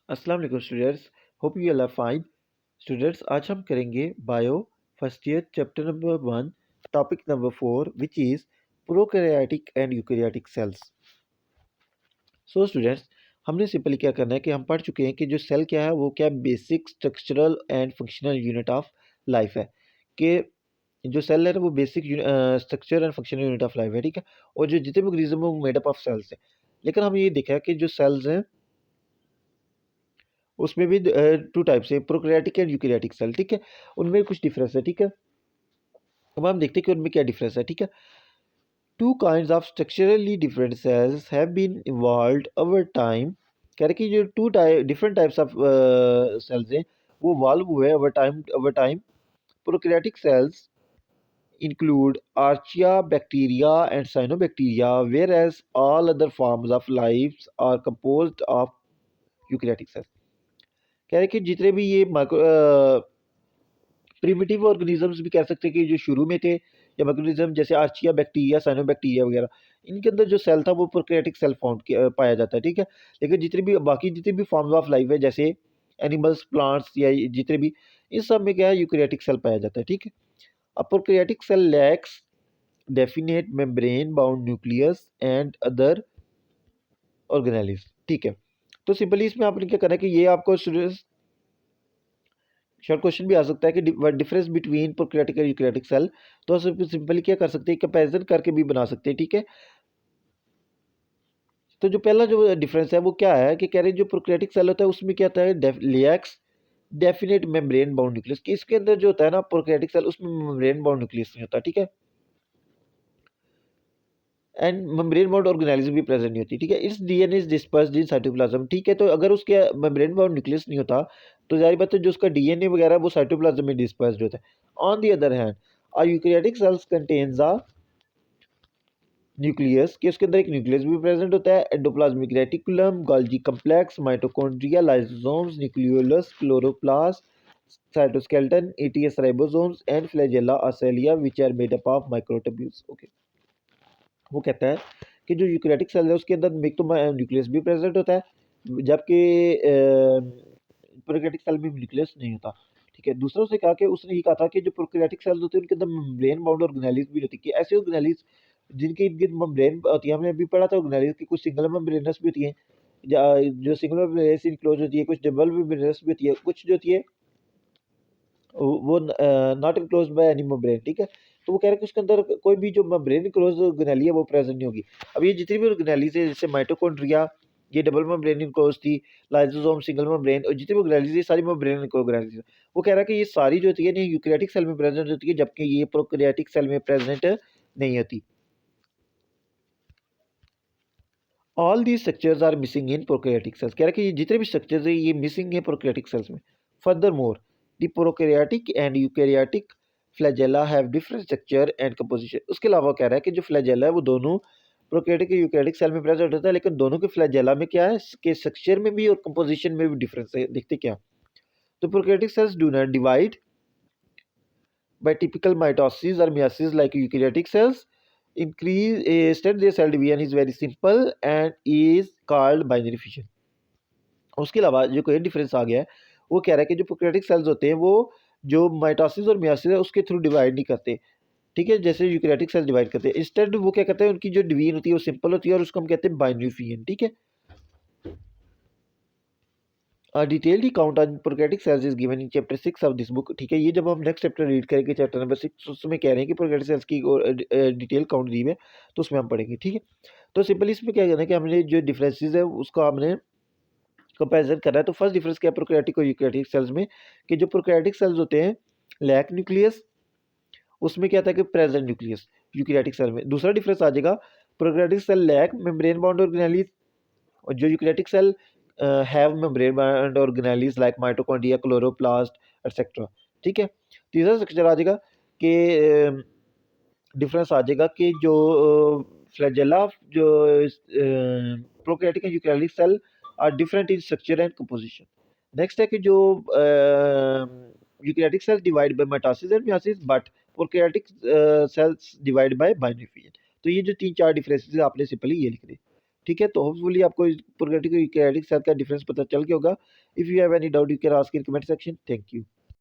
अस्सलाम वालेकुम students. Hope you all are fine. Students, आज हम करेंगे bio first year chapter number 1 topic number 4 which is prokaryotic and eukaryotic cells. So students, हमने simply क्या करना है कि हम पढ़ चुके हैं कि जो सेल क्या है वो क्या basic structural and functional unit of life है। कि जो सेल है ना वो basic structure and functional unit of life है, ठीक है। और जो जितने भी ऑर्गेनिज्म है वो मेडअप ऑफ सेल्स है। लेकिन हम ये देखा है कि जो सेल्स हैं उसमें भी टू टाइप्स है, प्रोकैरियोटिक एंड यूकैरियोटिक सेल, ठीक है। उनमें कुछ डिफरेंस है, ठीक है। अब हम देखते हैं कि उनमें क्या डिफरेंस है, ठीक है। Two kinds of structurally different cells have been evolved over time. कह रहे कि जो डिफरेंट टाइप्स ऑफ सेल्स हैं वो इवॉल्व हुए over time. Prokaryotic cells include archaea, bacteria, and cyanobacteria, whereas all other forms of life are composed of eukaryotic cells। कह रहे कि जितने भी ये प्रिमिटिव ऑर्गेनिजम्स भी कह सकते हैं कि जो शुरू में थे, या ऑर्गेनिज्म जैसे आर्चिया बैक्टीरिया, साइनोबैक्टीरिया वगैरह, इनके अंदर जो सेल था वो प्रोकैरियोटिक सेल फाउंड पाया जाता है, ठीक है। लेकिन जितने भी फॉर्म्स ऑफ लाइफ है जैसे एनिमल्स, प्लांट्स या जितने भी, इन सब में क्या है, यूकैरियोटिक सेल पाया जाता है, ठीक है। अब prokaryotic cell lacks definite membrane bound nucleus and other organelles, ठीक है। तो सिंपली इसमें आपने क्या करना है कि ये आपको शॉर्ट क्वेश्चन भी आ सकता है कि डिफरेंस बिटवीन प्रोकैरियोटिक और यूकैरियोटिक सेल। तो सिंपली क्या कर सकते हैं, कंपैरिजन करके भी बना सकते हैं, ठीक है। तो जो पहला जो डिफरेंस है वो क्या है कि कह रहे हैं जो प्रोकैरियोटिक सेल होता है उसमें क्या होता है, लिएक्स डेफिनेट मेम्ब्रेन बाउंड न्यूक्लियस, कि इसके अंदर जो होता है ना प्रोकैरियोटिक सेल, उसमें मेम्ब्रेन बाउंड न्यूक्लियस नहीं होता, ठीक है। एंड मेम्ब्रेन बाउंड ऑर्गेनेलिज्म भी प्रेजेंट नहीं होती, ठीक है। इस DNA is dispersed in cytoplasm, ठीक है। तो अगर उसके मेम्ब्रेन बाउंड न्यूक्लियस नहीं होता तो जाहिर बात है जो उसका डीएनए वगैरह वो साइटोप्लाज्म में डिस्पर्स्ड होता है। On the other hand a eukaryotic cells contains a nucleus, कि उसके अंदर एक न्यूक्लियस भी प्रेजेंट होता है, endoplasmic reticulum, Golgi complex, mitochondria, lysosomes, nucleolus, chloroplast, cytoskeleton, eighty S ribosomes and flagella or cilia which are made up of microtubules. Okay, वो कहता है कि जो यूकैरियोटिक सेल है उसके अंदर एक तो न्यूक्लियस भी प्रेजेंट होता है, जबकि प्रोकैरियोटिक सेल में न्यूक्लियस नहीं होता, ठीक है। दूसरा उसने कहा कि उसने ये कहा था कि जो प्रोकैरियोटिक सेल्स होते हैं उनके अंदर मेम्ब्रेन बाउंड ऑर्गेनेलिज भी होती है, कि ऐसे ऑर्गेनेलिज जिनके इर्द गिर्द मेम्ब्रेन होती है। हमने अभी पढ़ा था ऑर्गेनेलिज की कुछ सिंगल मेम्ब्रेनस भी होती हैं, जो सिंगल मेम्ब्रेनस इनक्लोज होती है, कुछ डबल मेम्ब्रेनस भी होती है, कुछ जो होती है वो not enclosed by any membrane, ठीक है। तो वो कह रहे हैं कि उसके अंदर कोई भी जो मेम्ब्रेन इनक्लोज ऑर्गेनेली है वो प्रेजेंट नहीं होगी। अब ये जितनी भी ऑर्गेनेलीज है जैसे माइटोकॉन्ड्रिया, ये डबल मेम्ब्रेन इनक्लोज थी, लाइसोसोम सिंगल मेम्ब्रेन, और जितनी भी ऑर्गेनेलीज है सारी मेम्ब्रेन ऑर्गेनेलीज है। वो कह रहा है कि ये सारी जो होती है ना यूकैरियोटिक सेल में प्रेजेंट होती है, जबकि ये प्रोकैरियोटिक सेल में प्रेजेंट नहीं होती। All the structures are missing in prokaryotic cells, कह रहा है कि ये जितने भी स्ट्रक्चर्स है ये मिसिंग है प्रोकैरियोटिक सेल्स में। Further more the prokaryotic and eukaryotic flagella have different structure and composition. उसके अलावा कह रहा है कि जो फ्लैजेला है वो दोनों प्रोकैरियोटिक और यूकैरियोटिक सेल में प्रेजेंट होता है, लेकिन दोनों के फ्लैजेला में क्या है कि स्ट्रक्चर में भी और कंपोजिशन में भी डिफरेंस है। देखते क्या, तो prokaryotic cells do not divide by typical mitosis or meiosis like eukaryotic cells. Increase instead their cell division is very simple and is called binary fission। उसके अलावा जो कोई डिफरेंस आ गया है वो कह रहा है कि जो प्रोकैरियोटिक सेल्स होते हैं वो जो माइटोसिस और मियोसिस है उसके थ्रू डिवाइड नहीं करते, ठीक है, जैसे यूकैरियोटिक सेल्स डिवाइड करते हैं। इंस्टेड वो क्या करते हैं, उनकी जो डिवीजन होती है वो सिंपल होती है और उसको हम कहते हैं बाइनरी फिशन, ठीक है। Detailed account on prokaryotic cells is given in chapter 6 of this book, ठीक है। ये जब हम नेक्स्ट चैप्टर रीड करेंगे चैप्टर नंबर 6 उसमें कह रहे हैं कि प्रोकैरियोटिक सेल्स की डिटेल काउंट दी है, तो उसमें हम पढ़ेंगे, ठीक है। तो सिंपली इसमें क्या करना है कि हमने जो डिफरेंसेस है उसको हमने कंपैरिजन करना है। तो फर्स्ट डिफरेंस क्या है प्रोकैरियोटिक और यूकैरियोटिक सेल्स में, कि जो प्रोकैरियोटिक सेल्स होते हैं लैक न्यूक्लियस, उसमें क्या था कि प्रेजेंट न्यूक्लियस यूकैरियोटिक सेल में। दूसरा डिफरेंस आ जाएगा prokaryotic cell lack membrane bound organelles, और जो eukaryotic cell have membrane bound organelles like mitochondria, chloroplast etcetera, ठीक है। तीसरा स्ट्रक्चर आ जाएगा कि डिफरेंस आ जाएगा कि जो फ्लैजेला जो prokaryotic and eukaryotic cell are different in structure and composition. Next है कि जो eukaryotic cells divide by mitosis and meiosis but prokaryotic cells divide by binary fission. तो ये जो तीन चार डिफरेंसेस है आपने सिंपली ये लिख दे, ठीक है। तो होपफुली आपको प्रोक्रेटिक यूकैरियोटिक सेल का डिफरेंस पता चल गया होगा। If you have any doubt you can ask in comment section. Thank you.